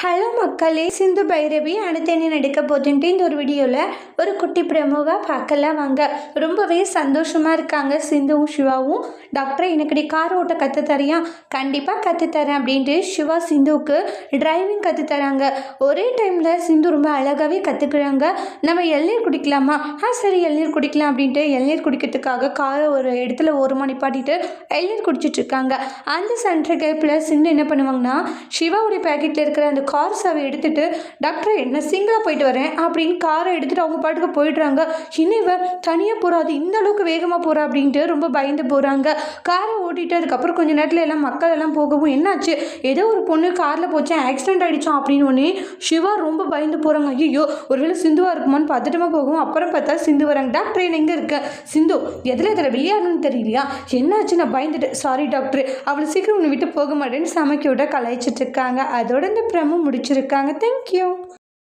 Hello மக்களே, சிந்து பைரவி அடுத்து என்ன நடிக்க போதுன்ட்டு இந்த ஒரு வீடியோவில் ஒரு குட்டி பிரமுகா பார்க்கலாம் வாங்க. ரொம்பவே சந்தோஷமாக இருக்காங்க சிந்துவும் சிவாவும். டாக்டரை எனக்கு கார் ஓட்ட கற்றுத்தரியா? கண்டிப்பாக கற்றுத்தரேன் அப்படின்ட்டு சிவா சிந்துவுக்கு டிரைவிங் கற்றுத்தராங்க. ஒரே டைமில் சிந்து ரொம்ப அழகாகவே கற்றுக்குறாங்க. நம்ம இளநீர் குடிக்கலாமா? சரி இளநீர் குடிக்கலாம் அப்படின்ட்டு இளநீர் குடிக்கிறதுக்காக காரை ஒரு இடத்துல ஓரமாக நிப்பாட்டிட்டு இளநீர் குடிச்சிட்ருக்காங்க. அந்த சென்ட்ரு கேப்பில் சிந்து என்ன பண்ணுவாங்கன்னா, சிவாவுடைய பேக்கெட்டில் இருக்கிற அந்த கார் சாவை எடுத்துட்டு, டாக்டர் என்ன சிங்கிளாக போயிட்டு வரேன் அப்படின்னு காரை எடுத்துகிட்டு அவங்க பாட்டுக்கு போயிடுறாங்க. இன்னைவ தனியாக போகிறாது, இந்த அளவுக்கு வேகமாக போகிறா அப்படின்ட்டு ரொம்ப பயந்து போகிறாங்க. காரை ஓட்டிட்டு அதுக்கப்புறம் கொஞ்சம் நேரத்தில் எல்லாம் மக்கள் எல்லாம் போகவும் என்னாச்சு, ஏதோ ஒரு பொண்ணு காரில் போச்சு, ஆக்சிடென்ட் ஆகிடுச்சோம் அப்படின்னு ஒன்னே சிவா ரொம்ப பயந்து போகிறாங்க. ஐயோ ஒருவேளை சிந்துவாக இருக்குமான்னு பதட்டமாக போகவும் அப்புறம் பார்த்தா சிந்து வராங்க. டாக்டர் என்ன எங்கே இருக்க? சிந்து எதில் விளையாடணும்னு தெரியலையா? என்னாச்சு? நான் பயந்துட்டு சாரி டாக்டர், அவளை சீக்கிரம் உன்னை விட்டு போக மாட்டேன்னு சமைக்க விட கலாய்ச்சிட்டு இருக்காங்க. அதோட இந்த பிரமும் முடிச்சிருக்காங்க. தேங்க்யூ.